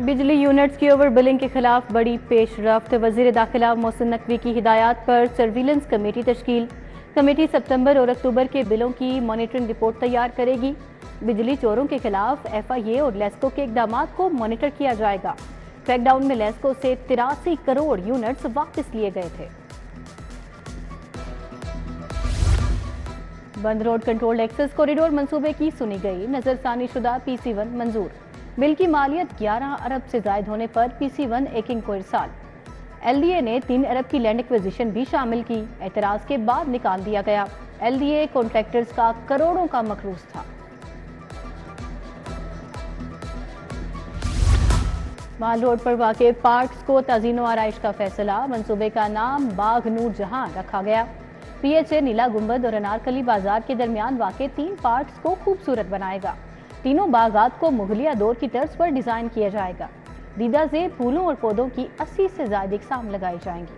बिजली यूनिट्स की over billing के खिलाफ बड़ी पेशरफ्त। वजीर दाखिला मोहसिन नकवी की हिदायत पर सर्विलेंस कमेटी तश्कील। कमेटी सितंबर और अक्टूबर के बिलों की मॉनिटरिंग रिपोर्ट तैयार करेगी। बिजली चोरों के खिलाफ FIA और लेस्को के इकदाम को मॉनिटर किया जाएगा। क्रैकडाउन में लेस्को से 83 करोड़ यूनिट्स वापस लिए गए थे। बंद रोड कंट्रोल्ड एक्सेस कॉरिडोर मंसूबे की सुनी गई। नजरसानी शुदा PC1 मंजूर। बिल की मालियत 11 अरब से जायद होने पर PC1 एकिंग को इरसाल। LDA ने 3 अरब की लैंड एक्विजिशन भी शामिल की। एतराज के बाद निकाल दिया गया। LDA कॉन्ट्रैक्टर्स का करोड़ों का मखरूज था। माल रोड पर वाक़े पार्क्स को ताज़ीनो आराइश का फैसला। मंसूबे का नाम बाग नूर जहां रखा गया। PHA नीला गुंबद और अनारकली बाजार के दरमियान वाक़े 3 पार्क्स को खूबसूरत बनाएगा। तीनों बागात को मुगलिया दौर की तर्ज पर डिजाइन किया जाएगा। दीदा से फूलों और पौधों की 80 से ज्यादा इकसाम लगाई जाएंगी।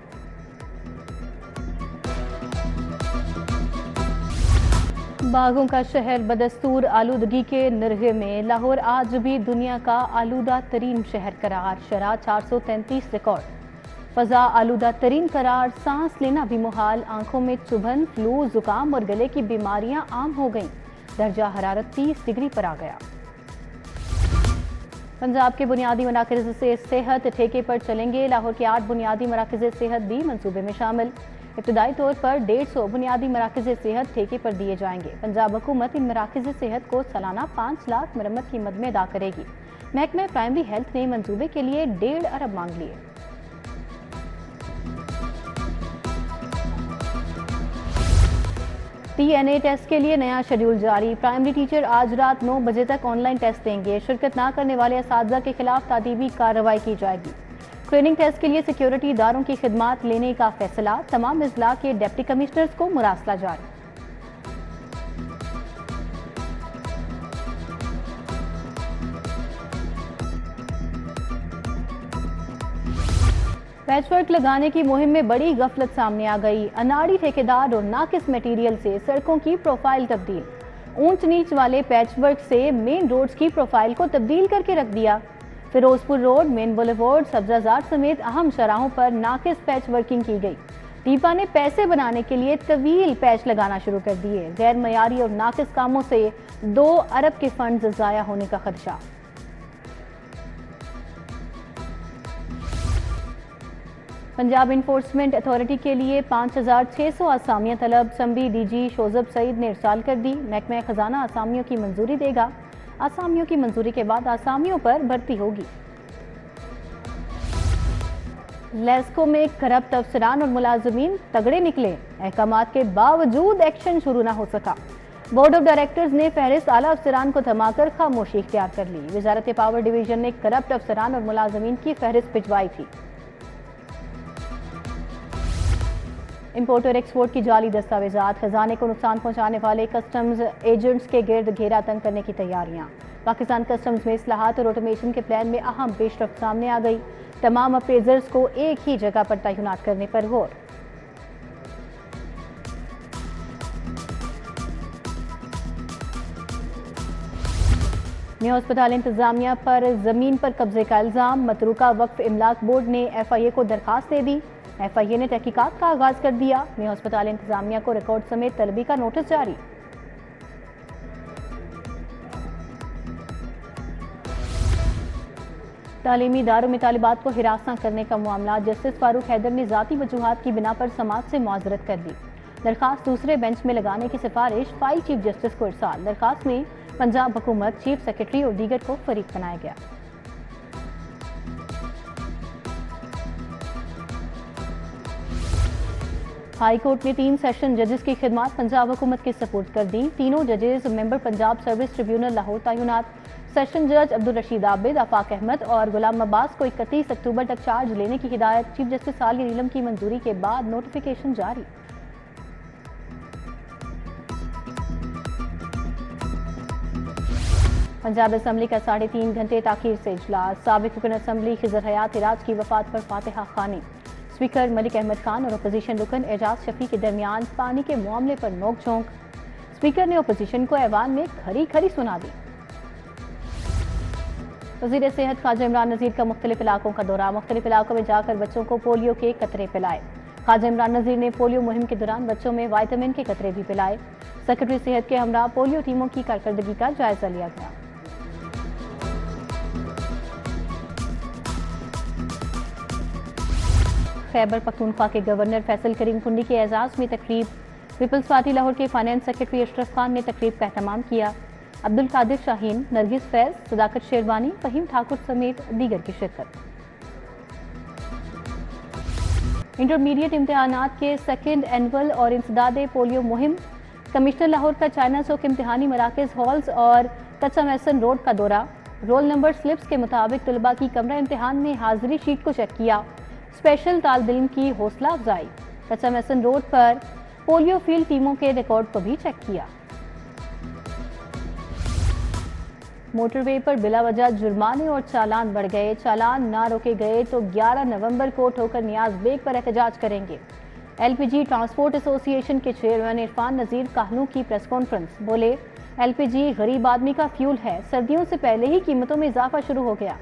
बागों का शहर बदस्तूर आलूदगी के निरहे में। लाहौर आज भी दुनिया का आलूदा तरीन शहर करार। शरह 433 रिकॉर्ड। फजा आलूदा तरीन करार। सांस लेना भी मुहाल। आंखों में चुभन, फ्लू, जुकाम और गले की बीमारियां आम हो गईं। दर्जा हरारत 30 डिग्री पर आ गया। पंजाब के बुनियादी मराकज़ से सेहत ठेके पर चलेंगे। लाहौर के 8 बुनियादी मराकज़ सेहत भी मंसूबे में शामिल। इब्तदाई तौर पर 150 बुनियादी मराकज़ सेहत ठेके पर दिए जाएंगे। पंजाब हुकूमत इन मराकज़ सेहत को सालाना 5 लाख मरम्मत की मद में अदा करेगी। महकमा प्राइमरी हेल्थ ने मंसूबे के लिए 1.5 अरब मांग लिए। TNA टेस्ट के लिए नया शेड्यूल जारी। प्राइमरी टीचर आज रात 9 बजे तक ऑनलाइन टेस्ट देंगे। शिरकत न करने वाले असातिज़ा के खिलाफ तादीबी कार्रवाई की जाएगी। स्क्रीनिंग टेस्ट के लिए सिक्योरिटी इदारों की खिदमात लेने का फैसला। तमाम अजला के डिप्टी कमिश्नर्स को मुरासला जारी। पैचवर्क लगाने की मुहिम में बड़ी गफलत सामने आ गई। अनाड़ी ठेकेदार और नाकिस मटेरियल से सड़कों की प्रोफाइल तब्दील। ऊंच नीच वाले पैचवर्क से मेन रोड्स की प्रोफाइल को तब्दील करके रख दिया। Ferozepur road, main boulevard, Sabzazar समेत अहम शराहों पर नाकिस पैच वर्किंग की गई। टीपा ने पैसे बनाने के लिए तवील पैच लगाना शुरू कर दिए। गैर मयारी और नाकिस कामों से 2 अरब के फंड जाया होने का खदशा। पंजाब इन्फोर्समेंट अथॉरिटी के लिए 5600 आसामियां तलब। संबी DG शोजब सईद ने इरसाल कर दी। महकमा खजाना आसामियों की मंजूरी देगा। आसामियों की मंजूरी के बाद आसामियों पर भर्ती होगी। लेस्को में करप्ट अफसरान और मुलाजमीन तगड़े निकले। अहकामात के बावजूद एक्शन शुरू न हो सका। बोर्ड ऑफ डायरेक्टर्स ने फहरिस्त आला अफसरान को थमाकर खामोशी इख्तियार कर ली। वजारत पावर डिवीजन ने करप्ट अफसरान और मुलाजमीन की फहरिस्त भिजवाई थी। इंपोर्ट और एक्सपोर्ट की जाली दस्तावेजात। खजाने को नुकसान पहुंचाने वाले कस्टम्स एजेंट्स के गिर्द घेरा तंग करने की तैयारियां। पाकिस्तान कस्टम्स में इस्लाहात और ऑटोमेशन के प्लान में अहम पेशरफ्त सामने आ गई। तमाम अप्रेजर्स को एक ही जगह पर तैनात करने पर गौर। न्यू अस्पताल इंतजामिया पर जमीन पर कब्जे का इल्जाम। मतरूका वक्फ इमलाक बोर्ड ने FIA को दरखास्त दे दी। FIA ने तहकीकात का आगाज कर दिया। न्यू अस्पताल इंतजामिया को रिकॉर्ड समेत तलबी का नोटिस जारी। तालीमी इदारों में तालिबात को हिरासत करने का मामला। जस्टिस फारूक हैदर ने जाती वजूहात की बिना पर समाज से मुआजरत कर दी। दरखास्त दूसरे बेंच में लगाने की सिफारिश फाइल चीफ जस्टिस को इरसाल। दरखास्त में पंजाब हुकूमत, चीफ सेक्रेटरी और दीगर को फरीक बनाया गया। हाई कोर्ट ने 3 सेशन जजेस की खिदमत पंजाब हुकूमत के सपोर्ट कर दी। तीनों जजेस member Punjab service tribunal Lahore तैनात। सेशन जज अब्दुल रशीद आबिद, आफाक अहमद और गुलाम अब्बास को 31 अक्टूबर तक चार्ज लेने की हिदायत। चीफ जस्टिस सालिर इलम की मंजूरी के बाद नोटिफिकेशन जारी। पंजाब असम्बली का 3.5 घंटे ताखीर से इजलास। साबिक रुकन असम्बली खिजर हयात इराज की वफात पर फातिहा खानी। स्पीकर मलिक अहमद खान और अपोजिशन रुकन एजाज शफी के दरमियान पानी के मामले पर नोक-झोंक। स्पीकर ने अपोजिशन को ऐवान में खरी खरी सुना दी। وزیر صحت خواجہ عمران نذیر کا مختلف علاقوں کا دورہ، مختلف علاقوں میں جا کر بچوں کو پولیو کے قطرے پلائے۔ خواجہ عمران نذیر نے پولیو مہم کے دوران بچوں میں وائٹامن کے قطرے بھی پلائے۔ سیکرٹری صحت کے ہمراہ پولیو ٹیموں کی کارکردگی کا جائزہ لیا گیا۔ خیبر پختونخوا کے گورنر فیصل کریم کنڈی کے اعزاز میں تقریب، پیپلز پارٹی لاہور کے فائنانس سیکرٹری اشرف خان نے تقریب کا اہتمام کیا۔ عبدالقادر شاہین، نرگس فیض، صداقت شیروانی، فہیم ٹھاکر سمیت دیگر کی شرکت۔ انٹرمیڈیٹ امتحانات کے سیکنڈ اینول اور انسداد پولیو مہم، کمشنر لاہور کا چائنا چوک امتحانی مراکز ہالز اور کچا میسن روڈ کا دورہ، رول نمبر سلپس کے مطابق طلباء کی کمرہ امتحان میں حاضری شیٹ کو چیک کیا، اسپیشل طالب علم کی حوصلہ افزائی، کچا میسن روڈ پر پولیو فیلڈ ٹیموں کے ریکارڈ کو بھی چیک کیا۔ موٹر وے پر بلا وجہ جرمانے اور چالان بڑھ گئے، چالان نہ روکے گئے تو 11 نومبر کو ٹھوکر نیاز بیگ پر احتجاج کریں گے۔ ایل پی جی ٹرانسپورٹ ایسوسی ایشن کے چیئرمین عرفان نذیر کاہنو کی پریس کانفرنس، بولے ایل پی جی غریب آدمی کا فیول ہے، سردیوں سے پہلے ہی قیمتوں میں اضافہ شروع ہو گیا۔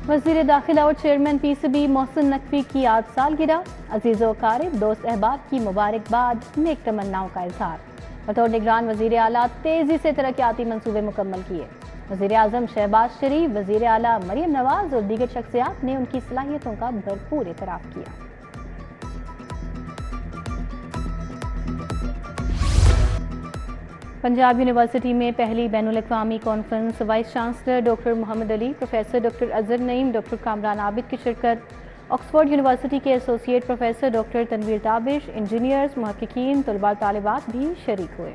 وزیر داخلہ اور chairman P C B Mohsin Naqvi کی آج سالگرہ، عزیز و اقارب، دوست احباب کی مبارکباد، نیک تمناؤں کا اظہار۔ بطور نگران وزیر اعلیٰ تیزی سے ترقیاتی منصوبے مکمل کیے۔ وزیر اعظم شہباز شریف، وزیر اعلیٰ مریم نواز اور دیگر شخصیات نے ان کی صلاحیتوں کا بھرپور اعتراف کیا۔ پنجاب یونیورسٹی میں پہلی بین الاقوامی کانفرنس، وائس چانسلر ڈاکٹر محمد علی، پروفیسر ڈاکٹر اظہر نعیم، ڈاکٹر کامران عابد کی شرکت۔ آکسفورڈ یونیورسٹی کے associate professor doctor Tanveer Tabish, engineers, محققین، طلباء طالبات بھی شریک ہوئے۔